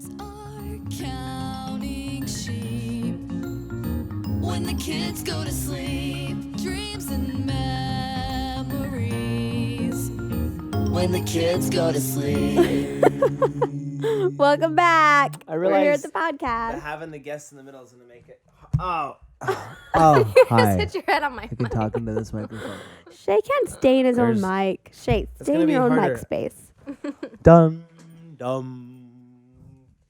Parents are counting sheep when the kids go to sleep. Dreams and memories when the kids go to sleep. Welcome back. I We're here at realized the podcast. having the guests in the middle is going to make it. Oh. Oh, hi. Sit your head on my I can mic. talk into this microphone. Shay can't stay in his own There's- mic. Shay, It's stay gonna in be your own harder. mic space. Dum, dum.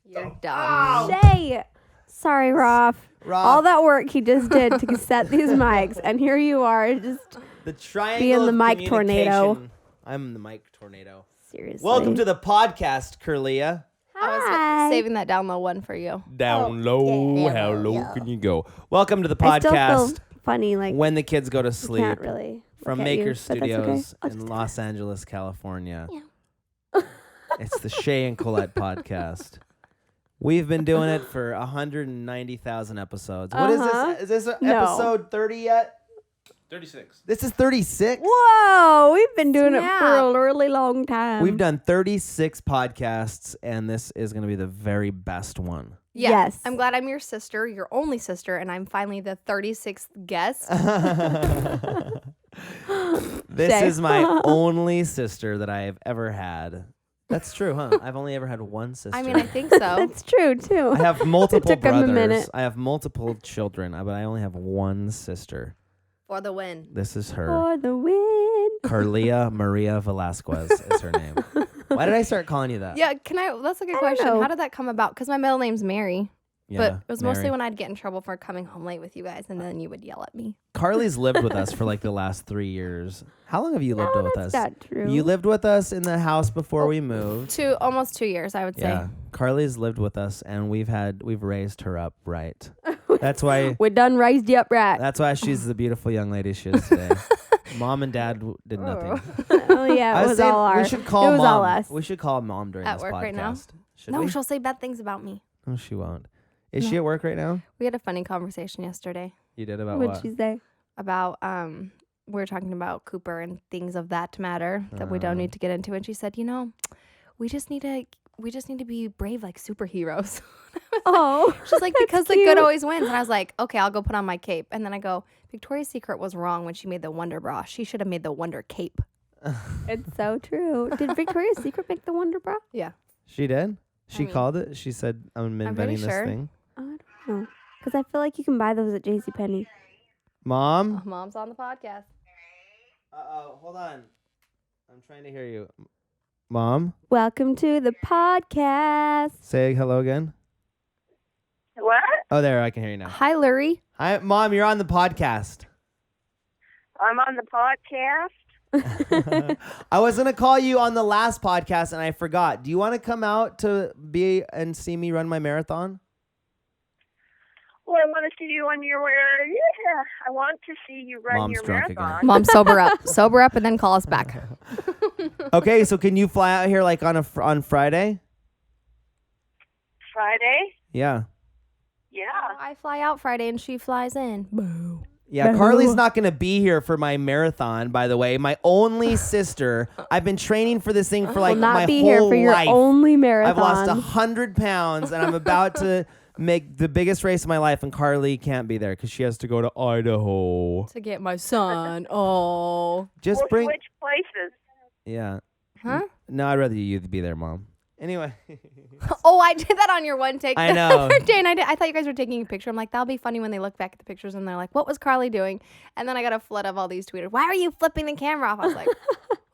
You're Ow. dumb. Shay! Sorry, Roth. Roth. All that work he just did to set these mics, and here you are, just The triangle being the of mic tornado. communication. I'm the mic tornado. seriously. Welcome to the podcast, Curlia. Hi. I was saving that down low one for you. Down Oh, low, yeah. how low Yeah. can you go? Welcome to the I still podcast. feel funny, like, When the kids go to you sleep. can't really From look at you, Maker but that's okay. Studios I'll in just- Los Angeles, California. Yeah. It's the Shay and Colette podcast. We've been doing it for 190,000 episodes. What is Uh-huh. this? Is this No. episode 30 yet? 36. This is 36? Whoa, we've been doing it for Snap. a really long time. We've done 36 podcasts, and this is going to be the very best one. Yeah. Yes. I'm glad I'm your sister, your only sister, and I'm finally the 36th guest. This Shay. is my only sister that I have ever had. That's true, huh? I've only ever had one sister. I mean, I think so. That's true, too. I have multiple took him a brothers. minute. I have multiple children, but I only have one sister. For the win. This is her. For the win. Carlia Maria Velasquez is her name. Why did I start calling you that? Yeah, that's a good I don't question. know. How did that come about? Because my middle name's Mary. Yeah, But it was mostly Mary. when I'd get in trouble for coming home late with you guys, and then you would yell at me. Carly's lived with us for like the last 3 years. How long have you lived No, with that's us? not true. You lived with us in the house before we moved. Almost 2 years, I would say. Yeah, Carly's lived with us, and we've raised her up right. That's why. We done raised you up right. That's why she's the beautiful young lady she is today. Mom and Dad did nothing. Oh, yeah, I it was saying all we our. should call it was Mom. all us. We should call Mom during At this work podcast. right now? Should No, we? she'll say bad things about me. No, she won't. Is she at work right now? We had a funny conversation yesterday You did about What'd what? she say? about we were talking about Cooper and things of that matter that we don't need to get into, and she said, we just need to be brave like superheroes. Oh, She's like, that's because the cute. good always wins. And I was like, okay, I'll go put on my cape. And then I go, Victoria's Secret was wrong when she made the Wonder Bra. She should have made the Wonder Cape. It's so true. Did Victoria's Secret make the Wonder Bra? Yeah. She did? She mean- called it? She said, I'm pretty inventing this sure. thing. I don't know. Because I feel like you can buy those at JCPenney. Mom? Mom's on the podcast. Uh-oh, hold on. I'm trying to hear you. Mom? Welcome to the podcast. Say hello again. What? Oh, there, I can hear you now. Hi, Lurie. Hi, Mom, you're on the podcast. I'm on the podcast. I was going to call you on the last podcast, and I forgot. Do you want to come out to be and see me run my marathon? Well, I want to see you on your yeah. I want to see you run Mom's your drunk again. marathon. Mom, sober up. Sober up and then call us back. Okay, so can you fly out here like on Friday? Friday? Yeah. Yeah. I fly out Friday and she flies in. Boo. Yeah, Boo. Carly's not going to be here for my marathon, by the way. My only sister. I've been training for this thing for like Will not my be whole here for your life. only marathon. I've lost 100 pounds, and I'm about to make the biggest race of my life, and Carly can't be there because she has to go to Idaho. To get my son. Oh. Just Which, bring... which places? Yeah. Huh? No, I'd rather you be there, Mom. Anyway. Oh, I did that on your one take. I the know. other day, and I thought you guys were taking a picture. I'm like, that'll be funny when they look back at the pictures and they're like, what was Carly doing? And then I got a flood of all these tweeters. Why are you flipping the camera off? I was like,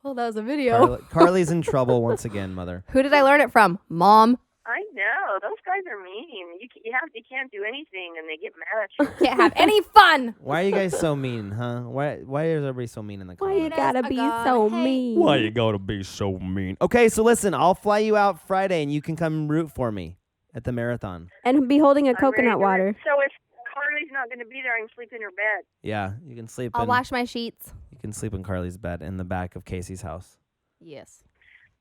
well, that was a video. Carly's in trouble once again, Mother. Who did I learn it from? Mom. I know. Those guys are mean. You can't do anything, and they get mad at you. Can't have any fun. Why are you guys so mean, huh? Why is everybody so mean in the Why comments? you gotta be God, so hey. mean? Why you gotta be so mean? Okay, so listen, I'll fly you out Friday and you can come root for me at the marathon. And be holding a I'm ready coconut to- water. So if Carly's not going to be there, I can sleep in her bed. Yeah, you can sleep I'll in wash my sheets. you can sleep in Carly's bed in the back of Casey's house. Yes.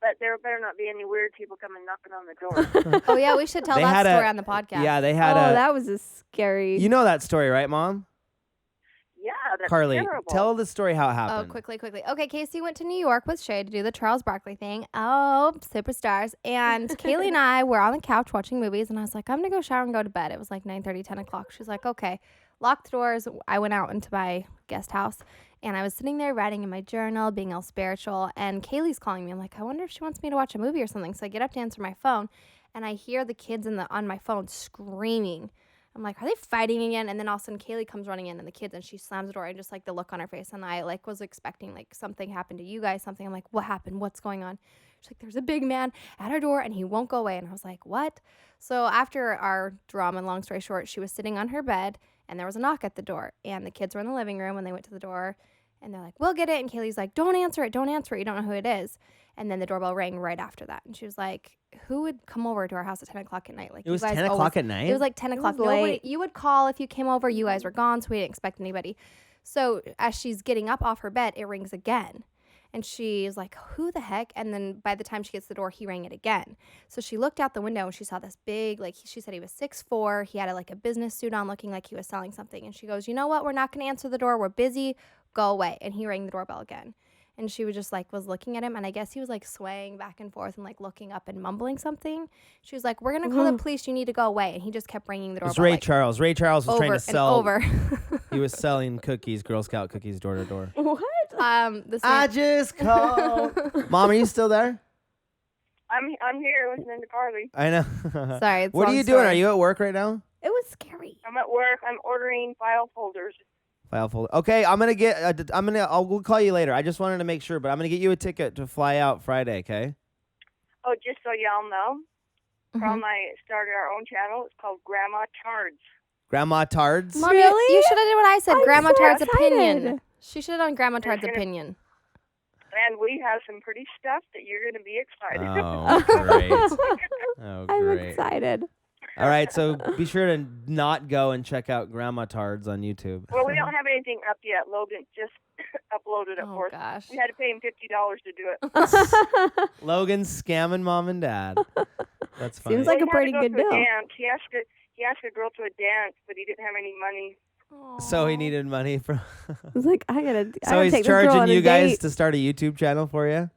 But there better not be any weird people coming knocking on the door. Oh, yeah, we should tell They that had story a- on the podcast. Yeah, they had Oh, a that was a scary. You know that story, right, Mom? Yeah, that's Carly, terrible. tell the story how it Oh, happened. quickly. Okay, Casey went to New York with Shay to do the Charles Barkley thing. Oh, superstars. And Kaylee and I were on the couch watching movies, and I was like, I'm going to go shower and go to bed. It was like 9:30, 10 o'clock. She's like, okay. Locked the doors. I went out into my guest house, and I was sitting there writing in my journal, being all spiritual, and Kaylee's calling me. I'm like, I wonder if she wants me to watch a movie or something. So I get up to answer my phone, and I hear the kids on my phone screaming. I'm like, are they fighting again? And then all of a sudden Kaylee comes running in and the kids, and she slams the door, and just like the look on her face. And I like was expecting like something happened to you guys, something. I'm like, what happened? What's going on? She's like, there's a big man at our door and he won't go away. And I was like, what? So after our drama, long story short, she was sitting on her bed and there was a knock at the door, and the kids were in the living room, and they went to the door and they're like, we'll get it. And Kaylee's like, don't answer it. Don't answer it. You don't know who it is. And then the doorbell rang right after that. And she was like, who would come over to our house at 10 o'clock at night? Like, It was you guys 10 o'clock at night? It was like 10 o'clock. was late. You would call if you came over. You guys were gone, so we didn't expect anybody. So as she's getting up off her bed, it rings again. And she's like, who the heck? And then by the time she gets to the door, he rang it again. So she looked out the window and she saw this big, like she said he was 6'4". He had like a business suit on, looking like he was selling something. And she goes, you know what? We're not going to answer the door. We're busy. Go away. And he rang the doorbell again. And she was just like, was looking at him. And I guess he was like swaying back and forth and like looking up and mumbling something. She was like, we're going to call the police. You need to go away. And he just kept ringing the It doorbell. was Ray like, Charles. Ray Charles was over trying to and sell. over. He was selling cookies, Girl Scout cookies, door to door. What? This I man- just called. Mom, are you still there? I'm here listening to Carly. I know. Sorry. It's What are long you doing? story. Are you at work right now? It was scary. I'm at work. I'm ordering file folders. File folder. Okay, we'll call you later. I just wanted to make sure, but I'm gonna get you a ticket to fly out Friday. Okay. Oh, just so y'all know, Carl Mhm. and I started our own channel. It's called Grandma Tards. Grandma Tards. Mom, Really? You should have done what I said. I'm Grandma so Tard's excited. opinion. She should have done Grandma Tard's gonna- opinion. And we have some pretty stuff that you're going to be excited. Oh, great. Oh, I'm great. excited. All right, so be sure to not go and check out Grandma Tards on YouTube. Well, we don't have anything up yet. Logan just uploaded it Oh, for us. gosh. We had to pay him $50 to do it. Logan's scamming mom and dad. That's funny. Seems like He a had pretty to go good to a deal. dance. He asked a girl to a dance, but he didn't have any money. So he needed money from. I was like, I gotta So he's take this girl charging on a you guys date. to start a YouTube channel for you.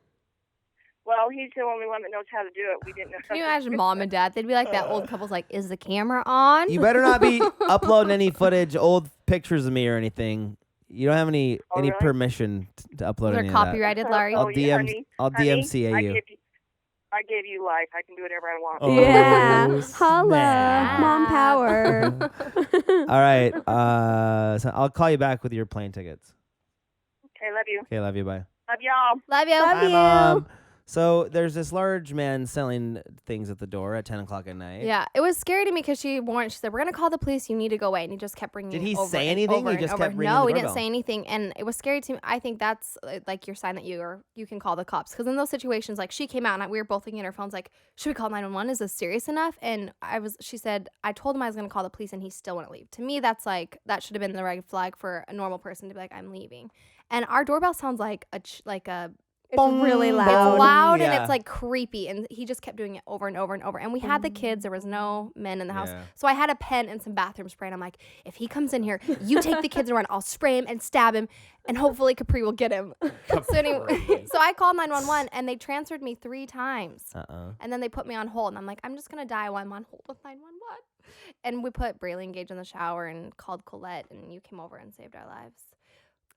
Well, he's the only one that knows how to do it. We didn't know. Can you imagine mom and dad? They'd be like that old couple's like, is the camera on? You better not be uploading any footage, old pictures of me or anything. You don't have any Oh, really? permission to upload They're any of that. copyrighted, Larry. I'll Oh, yeah, DM. honey. I'll Honey, DMCA you. I gave you life. I can do whatever I want. Oh, Yeah. Holla. snap. Mom power. All right. So I'll call you back with your plane tickets. Okay, love you. Okay, love you. Bye. Love y'all. Love you. Love Bye, you. Mom. So there's this large man selling things at the door at 10 o'clock at night. Yeah, it was scary to me because she said, we're going to call the police. You need to go away. And he just kept bringing Did he over say and anything? over He and just over. kept ringing No, the he didn't doorbell? say anything. And it was scary to me. I think that's like your sign that you can call the cops. Because in those situations, like she came out and we were both looking at our phones like, should we call 911? Is this serious enough? And she said, I told him I was going to call the police and he still wouldn't leave. To me, that's like, that should have been the red flag for a normal person to be like, I'm leaving. And our doorbell sounds like a It's really It's loud. loud and Yeah. it's like creepy, and he just kept doing it over and over and over. And we had the kids; there was no men in the house, Yeah. so I had a pen and some bathroom spray. And I'm like, if he comes in here, you take the kids and run. I'll spray him and stab him, and hopefully Capri will get him. So anyway, so I called 911, and they transferred me 3 times, and then they put me on hold. And I'm like, I'm just gonna die while I'm on hold with 911. And we put Brayley and Gage in the shower and called Colette, and you came over and saved our lives.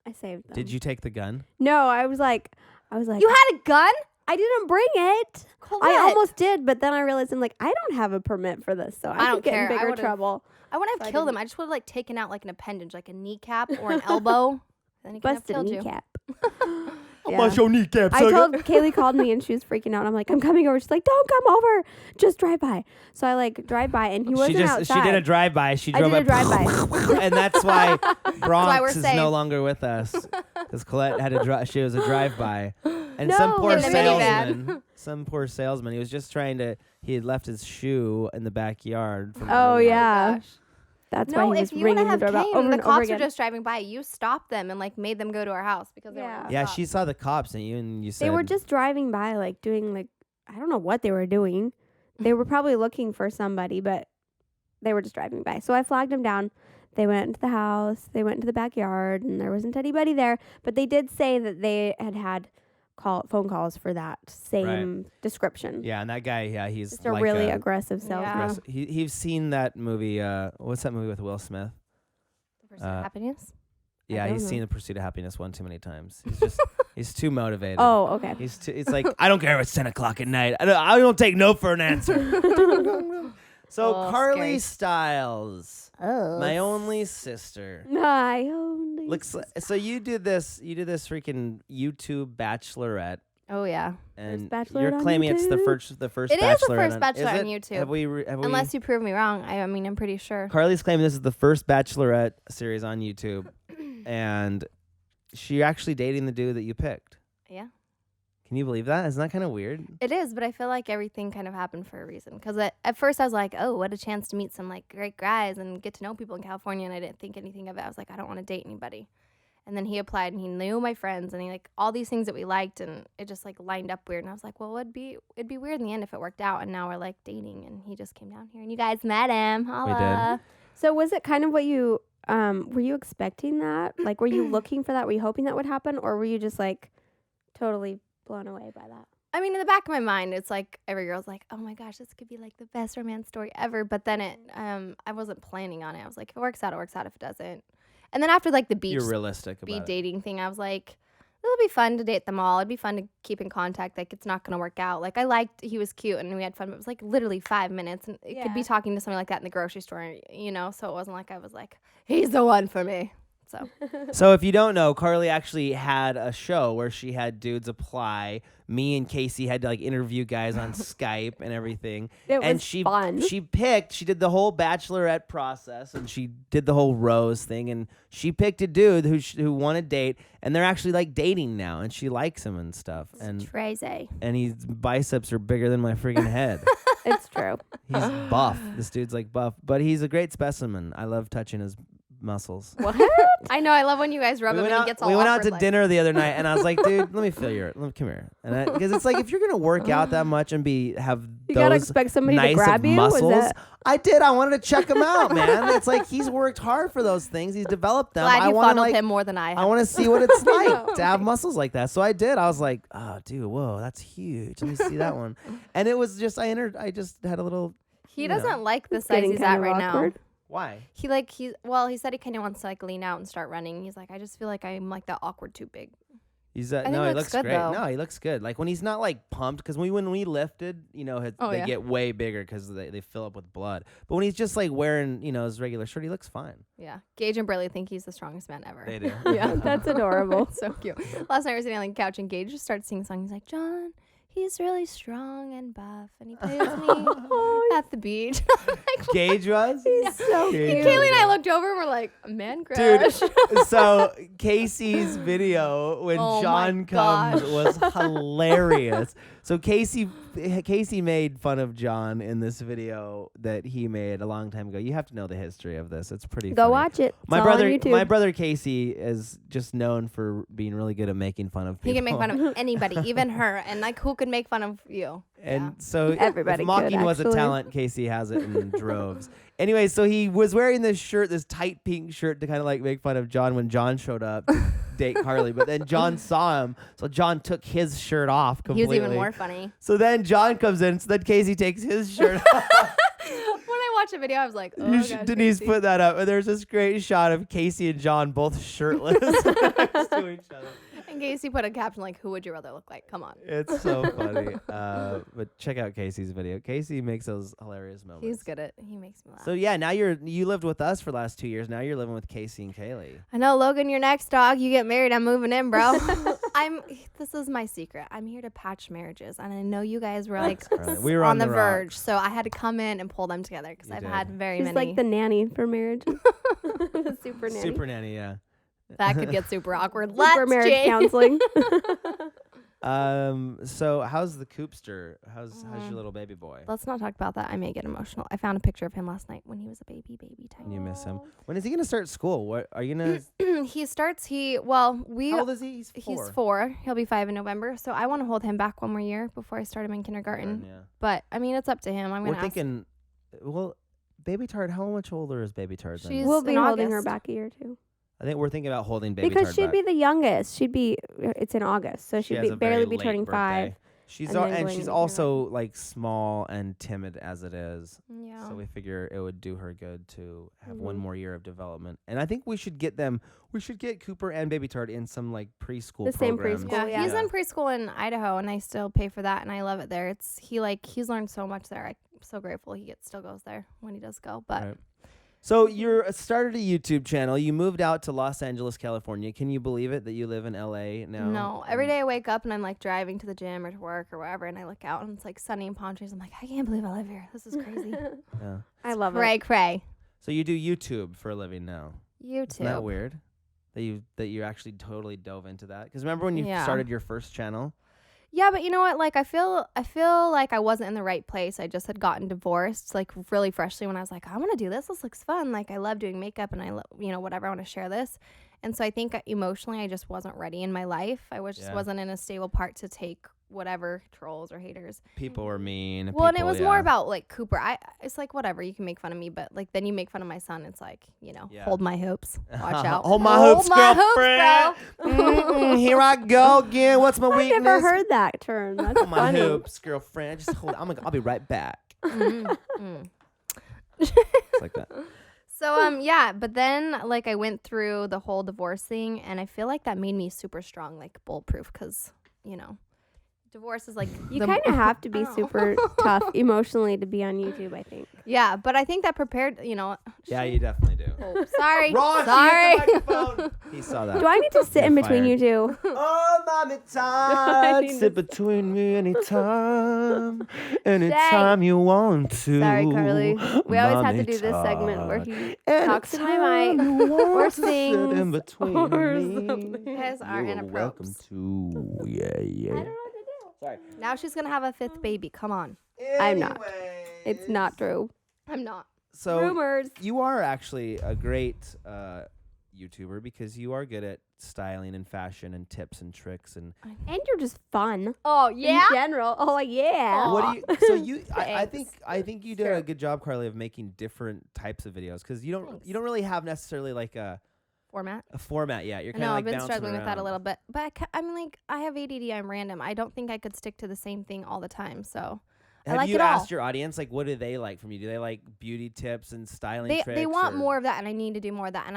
I saved them. Did you take the gun? No, I was like, You had a gun? I didn't bring it. Colette. I almost did, but then I realized I'm like, I don't have a permit for this, so I don't could get care. in I bigger would've- trouble. I wouldn't So have I killed didn't- him. I just would have like taken out like an appendage, like a kneecap or an elbow. Then he could have Busted killed you. kneecap. About your kneecap, I told Kaylee called me and she was freaking out. I'm like, I'm coming over. She's like, don't come over. Just drive by. So I like drive by and he wasn't outside. She did a drive-by. She I drove did a up. drive-by. And that's why why Bronx we're is safe. no longer with us. Because Colette had she was a drive-by. And No, some poor in the minivan. salesman, he was just he had left his shoe in the backyard. From Oh, earlier. yeah. Gosh. That's No, why he if was you would ringing the have doorbell came over and the and over cops were again. just driving by, you stopped them and like made them go to our house because they Yeah. were Yeah, she saw the cops and you said They were just driving by, like doing like, I don't know what they were doing. They were probably looking for somebody, but they were just driving by. So I flagged them down. They went into the house. They went into the backyard, and there wasn't anybody there. But they did say that they had phone calls for that same description. Yeah, and that guy, he's Just a like really aggressive salesman. Yeah. He's seen that movie. What's that movie with Will Smith? The Pursuit of Happiness. Yeah, don't he's know. seen The Pursuit of Happiness one too many times. He's just he's too motivated. Oh, okay. It's like, I don't care if it's 10 o'clock at night. I don't take no for an answer. So Oh, Carly scary. Styles, my only sister. I only. So you did this freaking YouTube bachelorette, Oh yeah. and Bachelorette you're on claiming it's the YouTube? first the first It is bachelorette. the first bachelorette on it? YouTube. Have we? Unless you prove me wrong. I mean, I'm pretty sure. Carly's claiming this is the first bachelorette series on YouTube, and she actually dating the dude that you picked. Yeah. Can you believe that? Isn't that kind of weird? It is, but I feel like everything kind of happened for a reason. Because at first I was like, oh, what a chance to meet some like great guys and get to know people in California. And I didn't think anything of it. I was like, I don't want to date anybody. And then he applied and he knew my friends and he like all these things that we liked and it just like lined up weird. And I was like, well, it'd be weird in the end if it worked out. And now we're like dating and he just came down here and you guys met him. Holla. So was it kind of what you were you expecting that? Like, were you looking for that? Were you hoping that would happen, or were you just like totally blown away by that? I mean, in the back of my mind, it's like every girl's like, oh my gosh, this could be like the best romance story ever. But then I wasn't planning on it. I was like, if it works out, it works out. If it doesn't. And then after like the beach You're realistic speed about it. dating thing, I was like, it'll be fun to date them all. It'd be fun to keep in contact. Like, it's not going to work out. Like, I liked, he was cute and we had fun, but it was like literally 5 minutes. And it could be talking to somebody like that in the grocery store, you know? So it wasn't like I was like, he's the one for me. So So if you don't know, Carly actually had a show where she had dudes apply. Me and Casey had to like interview guys on Skype and everything. It And was she fun. she did the whole bachelorette process and she did the whole rose thing and she picked a dude who wanted to date and they're actually like dating now and she likes him and stuff and crazy. his biceps are bigger than my freaking head. It's true. He's buff. This dude's like buff, but he's a great specimen. I love touching his muscles. What? I know. I love when you guys rub him and he gets all we went out awkward, to like- dinner the other night, and I was like, "Dude, let me feel come here." And because it's like if you're gonna work out that much and have You gotta those expect somebody nice to grab of you. muscles, Was that? I did. I wanted to check him out, man. It's like he's worked hard for those things. He's developed them. Glad I you want funneled to him more than I have. I want to see what it's like to have muscles like that. So I did. I was like, "Oh, dude, whoa, that's huge. Let me see that one." And it was just I just had a little. He you know. doesn't like the It's size getting he's kind at of right now. awkward. Why? He said he kind of wants to like lean out and start running. He's like, I just feel like I'm like that awkward too big. He's think no, he he looks looks good, great. though. No, he looks good. Like when he's not like pumped, because when we lifted, you know, they yeah. get way bigger because they fill up with blood. But when he's just like wearing, you know, his regular shirt, he looks fine. Yeah. Gage and Bradley think he's the strongest man ever. They do. Yeah, that's adorable. So cute. Last night we were sitting on the couch and Gage just started singing a song. He's like, John, he's really strong and buff and he plays me at the beach. Gage was. So Gage cute. Kaylee and I looked over and we're like, man Dude, crush. so Casey's video when Oh my John comes gosh. was hilarious. So Casey made fun of John in this video that he made a long time ago. You have to know the history of this. It's pretty Go funny. watch it. It's My all on brother, YouTube. Casey is just known for being really good at making fun of people. He can make fun of anybody, even her. And like, who could make fun of you? And so Everybody if could, mocking was a actually. talent, Casey has it in droves. Anyway, so he was wearing this shirt, this tight pink shirt to kind of like make fun of John when John showed up to date Carly. But then John saw him, so John took his shirt off He completely. was even more funny. So then John comes in, so then Casey takes his shirt off. When I watched the video, I was like, oh, gosh, Denise Casey. put that up. And there's this great shot of Casey and John both shirtless next to each other. And Casey put a caption like, who would your brother look like? Come on. It's so funny. But check out Casey's video. Casey makes those hilarious moments. He makes me laugh. So yeah, now you lived with us for the last 2 years. Now you're living with Casey and Kaylee. I know, Logan, you're next, dog. You get married, I'm moving in, bro. This is my secret. I'm here to patch marriages. And I know you guys were like Carly. We were on on the the verge. rocks. So I had to come in and pull them together because You I've did. had very She's many. like the nanny for marriage. The super nanny. Super nanny, yeah. That could get super awkward. Super Let's marriage change. counseling. So how's the Coopster? How's your little baby boy? Let's not talk about that. I may get emotional. I found a picture of him last night when he was a baby time. You miss him. When is he gonna start school? What are you gonna? We How old is he? He's 4. He's 4. He'll be 5 in November. So I want to hold him back one more year before I start him in kindergarten. Yeah. But I mean, it's up to him. I'm We're gonna ask. thinking. Well, Baby Tard, how much older is Baby Tard then? She's We'll be in holding her August. back a year too. I think we're thinking about holding Baby Because Tard she'd back. be the youngest. It's in August, so She she'd has be a very barely be late turning birthday. 5. She's and al- then and going she's into also like small and timid as it is. Yeah. So we figure it would do her good to have one Mhm. more year of development. And I think we should get Cooper and Baby Tard in some like preschool The same programs. preschool, Yeah, yeah. he's in preschool in Idaho, and I still pay for that, and I love it there. He's learned so much there. I'm so grateful still goes there when he does go. But Right. So you started a YouTube channel. You moved out to Los Angeles, California. Can you believe it that you live in LA now? no, every day I wake up and I'm like driving to the gym or to work or wherever, and I look out and it's like sunny and palm trees. I'm like, I can't believe I live here. This is crazy. Yeah. I love Cray it. cray. So you do YouTube for a living now. Isn't that YouTube. weird? That you actually totally dove into that? Because remember when you Yeah. started your first channel? Yeah, but you know what? Like I feel like I wasn't in the right place. I just had gotten divorced, like really freshly when I was like, I want to do this. This looks fun. Like I love doing makeup and whatever. I want to share this. And so I think emotionally I just wasn't ready in my life. I wasn't in a stable part to take whatever trolls or haters. People were mean. Well, and it people- was yeah. more about like Cooper. It's like whatever, you can make fun of me, but like then you make fun of my son. It's like, Yeah. hold my hopes. Watch out. Hold my Hold hopes, my hopes, girlfriend. Here I go again. What's my I've weakness? never heard that term. That's Hold my funny. hopes, girlfriend. Just hold. I'll be right back. Mm, mm. It's like that. So yeah, but then like I went through the whole divorce thing, and I feel like that made me super strong, like bulletproof, because divorce is like You kind of have to be Ow. super tough emotionally to be on YouTube, I think. Yeah, but I think that prepared. Yeah, you definitely do. Oh, sorry, Ron, sorry. she hit the microphone. He saw that. Do I need to sit in You're between you two? Oh, mommy I time. need Sit to- between me anytime you want to. Sorry, Carly. We always have to Mommy do this segment where time. he talks to my mic Anytime you want or to sit in sings between or me. something. You guys are You're inappropriate. welcome to. Yeah. Sorry. Now she's gonna have a 5th baby. Come on, I'm not. It's not true. I'm not. So Rumors. you are actually a great YouTuber because you are good at styling and fashion and tips and tricks and And you're just fun. Oh In general. Oh, yeah. what do you? So you, I Thanks. think you did Sure. a good job, Carly, of making different types of videos because you Thanks. don't really have necessarily like a Format. format yet. You're I kind know of like I've been bouncing struggling with that a around. little bit, but I mean, like I have ADD. I'm random. I don't think I could stick to the same thing all the time. So I Have like you it all. asked your audience like what do they like from you? Do they like beauty tips and styling tricks? They want or- more of that, and I need to do more of that. And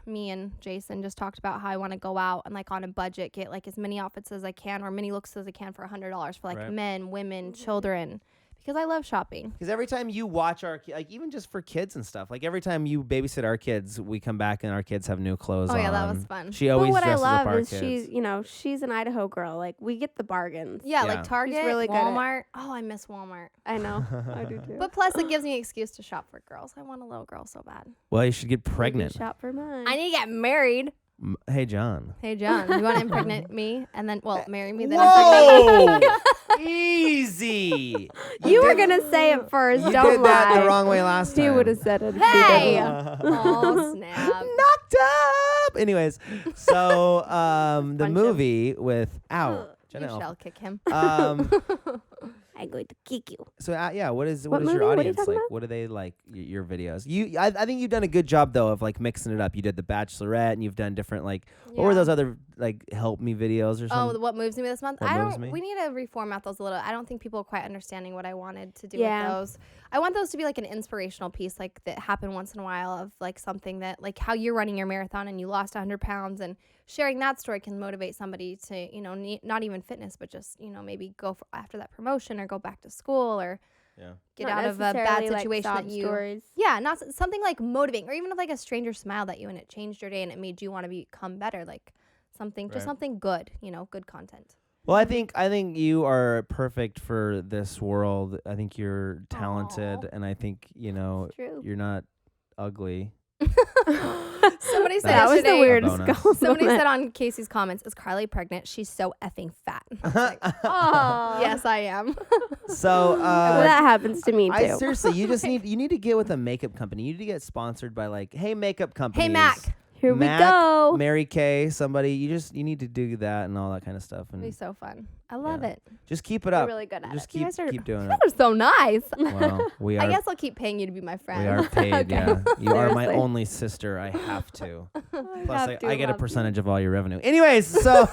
me and Jason just talked about how I want to go out and like on a budget get like as many outfits as I can or many looks as I can for $100 for like Right. men, women, children, because I love shopping. Because every time you watch like even just for kids and stuff, like every time you babysit our kids, we come back and our kids have new clothes on. Oh yeah, that was fun. She But always what I dresses up love our is kids. she's an Idaho girl. Like, we get the bargains. Yeah, Yeah. like Target, really good at- Walmart. Oh, I miss Walmart. I know. I do too. But plus, it gives me an excuse to shop for girls. I want a little girl so bad. Well, you should get I do pregnant. shop for mine. I need to get married. Hey, John. Hey, John, you want to impregnate me and then, marry me, then impregnate Whoa! Easy. You were gonna say it first. You Don't did lie. that the wrong way last time. He would have said it. Hey! Knocked Oh, snap. up. Anyways, so the Punch him. movie with You Janelle. shall kick him. I'm going to kick you. So yeah, what is What your movie? What are you audience talking like? about? What do they like? Your videos. I think you've done a good job though of like mixing it up. You did the Bachelorette, and you've done different like what were Yeah. those other like help me videos or Oh, something? what moves me this month? What moves me? We need to reformat those a little. I don't think people are quite understanding what I wanted to do Yeah. with those. I want those to be like an inspirational piece, like that happen once in a while of like something that like how you're running your marathon and you lost 100 pounds and sharing that story can motivate somebody to, not even fitness, but just, maybe go after that promotion or go back to school or Yeah. get Not out of a bad necessarily, like, situation sob that you. stories. Yeah, not something like motivating, or even if like a stranger smiled at you and it changed your day and it made you want to become better, like something, Right. just something good, good content. Well, I think you are perfect for this world. I think you're talented, Aw. and I think True. you're not ugly. Somebody said That was the yesterday- weirdest Bonus. compliment. Somebody said on Casey's comments, "Is Carly pregnant? She's so effing fat." I was like, Aw. yes, I am. So Well, that happens to me too. I seriously, you need to get with a makeup company. You need to get sponsored by like, hey, makeup companies. Hey, Mac. Here Mac, we go. Mary Kay, somebody. You need to do that and all that kind of stuff, It'd be and so fun. I love it. just keep it You're up. really good at Just it. You guys are- keep doing it. That was so nice. Well, we are. I guess I'll keep paying you to be my friend. We are paid. Okay. Yeah, you are my Seriously. only sister. I have to. Plus, have I to get a love percentage of all your revenue. Anyways, so.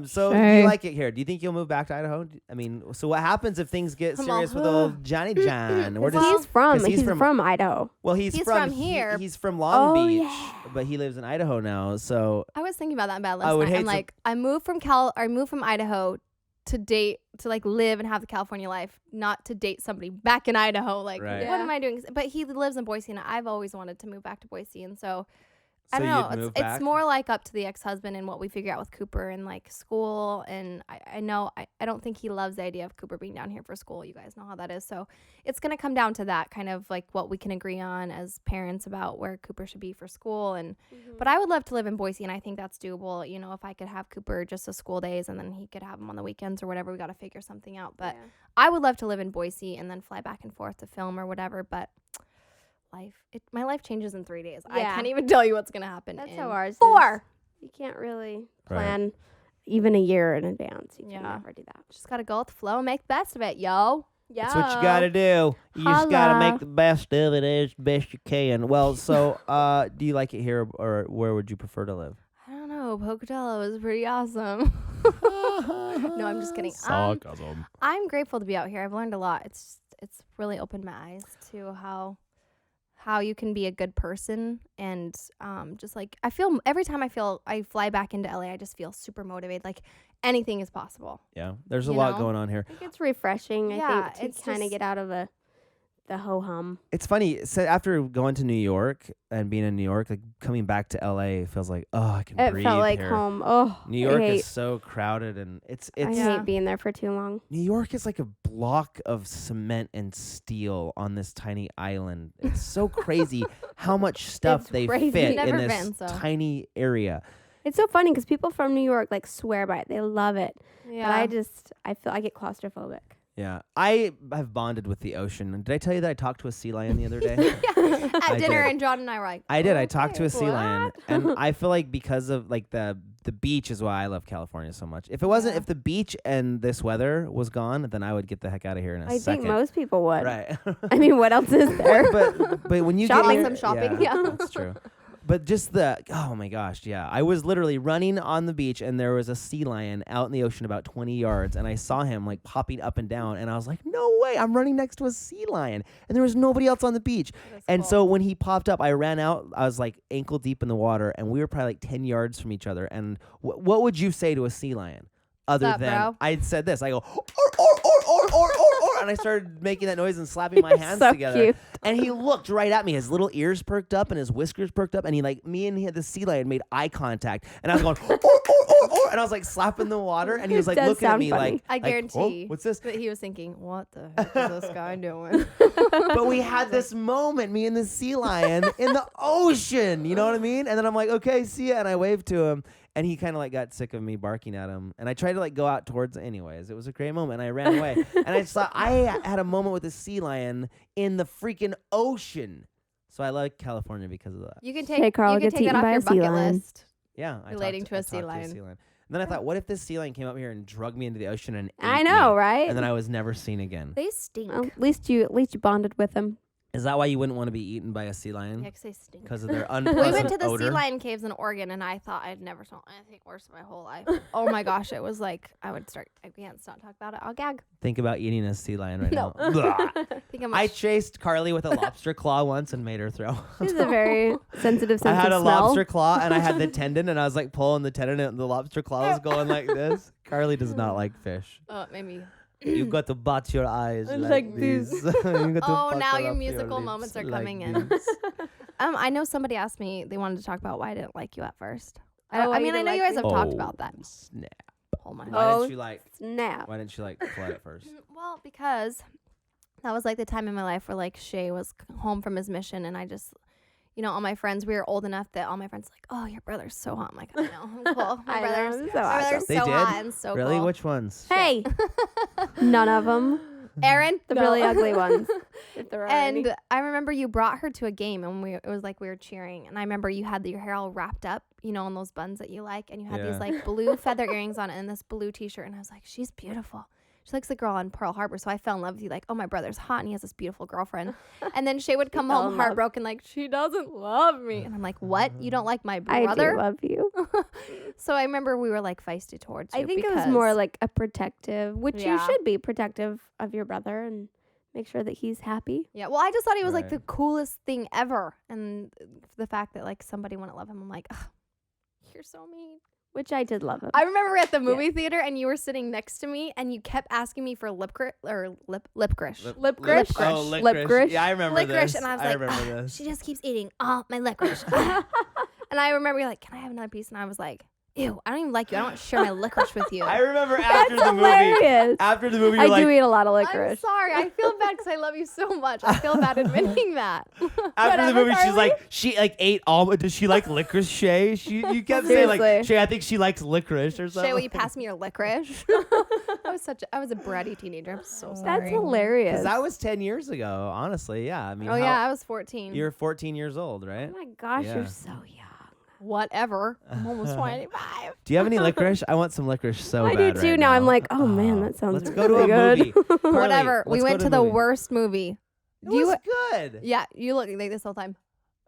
So do you Sure. like it here? Do you think you'll move back to Idaho? I mean, so what happens if things get Come serious on. with old Johnny John? Where does He's from. 'cause He's from Idaho. well, he's He's from from here. He's from Long Oh, Beach, yeah. but he lives in Idaho now. So I was thinking about that in bed last I would night. hate I'm to- like, I moved from Idaho to date, to like live and have the California life, not to date somebody back in Idaho. Like, Right. what am I doing? But he lives in Boise, and I've always wanted to move back to Boise, and so I don't you'd know. move It's back? more like up to the ex-husband and what we figure out with Cooper and like school. And I know I don't think he loves the idea of Cooper being down here for school. You guys know how that is. So it's gonna come down to that kind of like what we can agree on as parents about where Cooper should be for school. And but I would love to live in Boise, and I think that's doable. You know, if I could have Cooper just the school days and then he could have him on the weekends or whatever, we got to figure something out. But I would love to live in Boise and then fly back and forth to film or whatever. But my life changes in 3 days. I Yeah. can't even tell you what's gonna happen. That's in how ours is. 4. You can't really Right. plan even a year in advance. You can Yeah. never do that. Just gotta go with the flow and make the best of it, yo. Yeah. that's what you got to do. You just got to Holla. make the best of it as best you can. Well, so do you like it here, or where would you prefer to live? I don't know. Pocatello is pretty awesome. No, I'm just kidding. I'm grateful to be out here. I've learned a lot. It's really opened my eyes to how you can be a good person, and just like I feel every time I fly back into LA, I just feel super motivated. Like anything is possible. Yeah, there's a You lot know? going on here. I think it's refreshing. Yeah, I think it's to kind of just- get out of the ho-hum. It's funny. So after going to New York and being in New York, like coming back to LA feels like, oh, I can It breathe felt like here. home. Oh, New York I hate, is so crowded, and it's I Yeah. hate being there for too long. New York is like a block of cement and steel on this tiny island. It's so crazy how much stuff It's they crazy. fit Never in this been, so. tiny area. It's so funny because people from New York like swear by it. They love it. Yeah. But I feel I get claustrophobic. Yeah, I have bonded with the ocean. Did I tell you that I talked to a sea lion the other day? At I dinner, did. and John and I were like, I did. I talked to a Okay, sea lion, and I feel like because of like the beach is why I love California so much. If it wasn't, Yeah. if the beach and this weather was gone, then I would get the heck out of here in a I second. think most people would. Right. I mean, what else is there? but when you Shopping, get here, some shopping, yeah. that's true. But just oh my gosh, yeah. I was literally running on the beach, and there was a sea lion out in the ocean about 20 yards, and I saw him like popping up and down, and I was like, no way, I'm running next to a sea lion, and there was nobody else on the beach. And so when he popped up, I ran out. I was like ankle deep in the water, and we were probably like 10 yards from each other. And what would you say to a sea lion? Other up, than bro? I said this, I go or, and I started making that noise and slapping my hands so together. cute. And he looked right at me. His little ears perked up and his whiskers perked up, and me and the sea lion made eye contact. And I was going and I was like slapping the water, and he was like Does looking at sound me funny. like, I like, guarantee. "Oh, what's this? But he was thinking, what the heck is this guy doing? But we had this moment, me and the sea lion in the ocean. You know what I mean? And then I'm like, okay, see ya. And I waved to him, and he kind of like got sick of me barking at him. And I tried to like go out towards. Anyways, it was a great moment. And I ran away, and I saw I had a moment with a sea lion in the freaking ocean. So I like California because of that. You can Hey, take Carl, you can get take that eaten off by your a sea bucket lion. list. Yeah, Relating to a I sea talked lion. And then I thought, what if this sea lion came up here and drug me into the ocean and I ate know, me? right? And then I was never seen again. They stink. Well, at least you bonded with him. Is that why you wouldn't want to be eaten by a sea lion? Yeah, 'cause they stink. Because of their We unpleasant went to the odor? sea lion caves in Oregon, and I thought I'd never smelled anything worse in my whole life. Oh my gosh, it was like I can't stop talking about it. I'll gag. Think about eating a sea lion right No. now. Blah. I think I'm. I chased Carly with a lobster claw once and made her throw. She's a very sensitive I sense had a of smell. lobster claw and I had the tendon and I was like pulling the tendon and the lobster claw was going like this. Carly does not like fish. it made me. You got to bat your eyes And like, like this. this. You got to Oh, now pucker your up musical lips moments are like coming in. this. I know somebody asked me. They wanted to talk about why I didn't like you at first. Oh, why I you mean, I didn't know you like guys me? have talked about that. Snap. Oh my. Why Oh. didn't you like? Snap. Why didn't you like flood at first? Well, because that was like the time in my life where like Shay was home from his mission, and I just, all my friends, we were old enough that all my friends were like, oh, your brother's so hot. I'm like, I know, I'm cool. I know, brother's, I'm so my awesome. brother's They so did? hot and so Really? cool. Which ones? Hey, none of them. Aaron, The No. really ugly ones. If there are any. And I remember you brought her to a game, and it was like we were cheering. And I remember you had your hair all wrapped up, you know, in those buns that you like, and you had these Yeah. like blue feather earrings on it and this blue T-shirt. And I was like, she's beautiful. She looks like the girl on Pearl Harbor. So I fell in love with you. Like, oh, my brother's hot, and he has this beautiful girlfriend. And then Shay would come fell home in love. heartbroken, like, she doesn't love me. And I'm like, what? You don't like my I brother? do love you. So I remember we were like feisty towards you. I think it was because- more like a protective, which you Yeah. should be protective of your brother and make sure that he's happy. Yeah, well, I just thought he was like Right. the coolest thing ever. And the fact that like somebody wouldn't love him, I'm like, ugh, you're so mean. Which I did love him. I remember we were at the movie theater and you were sitting next to me and you kept asking me for lip grish. Lip grish. Oh, Lip licorice. grish. Yeah, I remember Licorice, this. and I was I like, remember "Ugh, this. she just keeps eating all my licorice. And I remember you're like, can I have another piece? And I was like, ew, I don't even like you. I don't share my licorice with you. I remember after That's the movie. hilarious. After the movie, I you're like, do eat a lot of I'm licorice. sorry. I feel bad because I love you so much. I feel bad admitting that. after the Whatever, movie, she's Carly. like, she like ate all. Does she like licorice, Shay? You kept saying like, Seriously. Shay, I think she likes licorice or something. Shay, will you pass me your licorice? I was a bratty teenager. I'm so sorry. That's hilarious. Because that was 10 years ago. Honestly, yeah. I mean, Oh yeah, I was 14. you're 14 years old, right? Oh my gosh, Yeah. you're so young. Whatever. I'm almost 25. Do you have any licorice? I want some licorice so I bad do too. right now I'm now. like, oh man, that sounds Let's go to really a good. movie. Carly, Whatever. We let's go went to a the movie. worst movie. It was good. Yeah, you look like this whole time.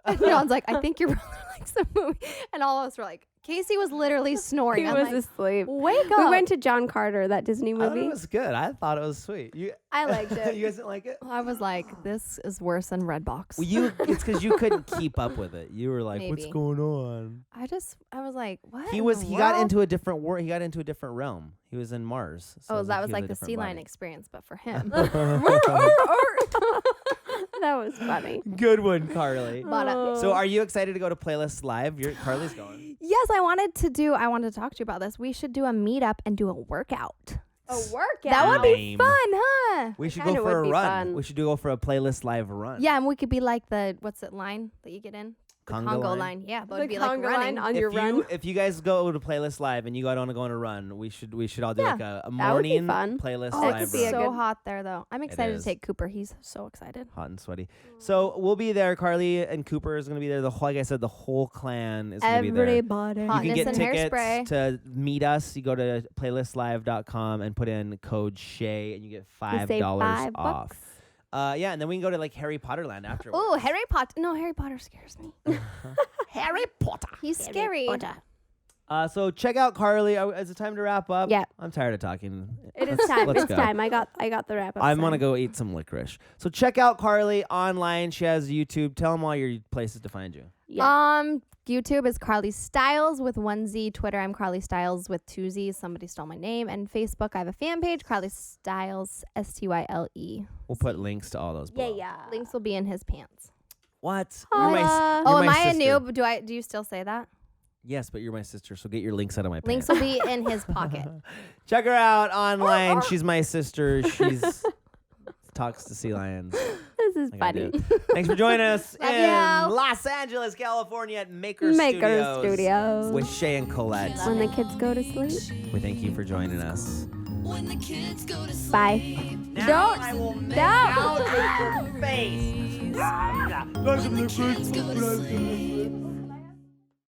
And John's like, I think your brother likes the movie. And all of us were like, Casey was literally snoring. He I'm was like, asleep. wake up. We went to John Carter, that Disney I thought movie. it was good. I thought it was sweet. You, I liked it. you guys didn't like it? I was like, this is worse than Redbox. Well, it's because you couldn't keep up with it. You were like, "What's Maybe. going on?" I was like, what? He in was. the He got world? into a different world. He got into a different realm. He was in Mars. So Oh, it's that was he like a the different sea lion body. experience, but for him. That was funny. Good one, Carly. But, So, are you excited to go to Playlist Live? Carly's going. yes, I wanted to talk to you about this. We should do a meetup and do a workout. A workout. That would be Lame. fun, huh? We should kinda go for would a be run. fun. We should go for a Playlist Live run. Yeah, and we could be like the what's it line that you get in? The Congo line? line. Yeah, but The it'd be like conga running. line on your run. If you guys go to Playlist Live and you want to go on a run, we should all do Yeah, like a that would be morning fun. Playlist Oh, Live it's be a run. so good- hot there though. I'm excited to is. take Cooper. He's so excited. Hot and sweaty. So we'll be there. Carly and Cooper is gonna be there. Like I said, the whole clan is gonna be there. Everybody. You Hotness can get and tickets hairspray. to meet us. You go to playlistlive.com and put in code Shay and you get We save $5 $5. off. Yeah, and then we can go to like Harry Potter Land afterwards. Oh, Harry Potter. No, Harry Potter scares me. Harry Potter. He's scary. So check out Carly. Is it time to wrap up? Yeah. I'm tired of talking. It is time. Let's It's go. time. I got the wrap up. I'm gonna sign. go eat some licorice. So check out Carly online. She has YouTube. Tell them all your places to find you. Yes. YouTube is CarlieStylez with 1 Z. Twitter, I'm CarlieStylez with 2 Z's. Somebody stole my name. And Facebook, I have a fan page, CarlieStylez, STYLE. We'll put links to all those. Yeah, below. yeah. Links will be in his pants. What? Holla. Oh, you're am my I a sister. noob? Do you still say that? Yes, but you're my sister, so get your links out of my Links pants. will be in his pocket. Check her out online. She's my sister. She's talks to sea lions. This is Like I funny. do. Thanks for joining us Love in ya. Los Angeles, California at Maker Studios. with Shay and Colette. When the kids go to sleep. We thank you for joining us. When the kids go to sleep. Bye. Now I will make out with your face. When the kids go to sleep.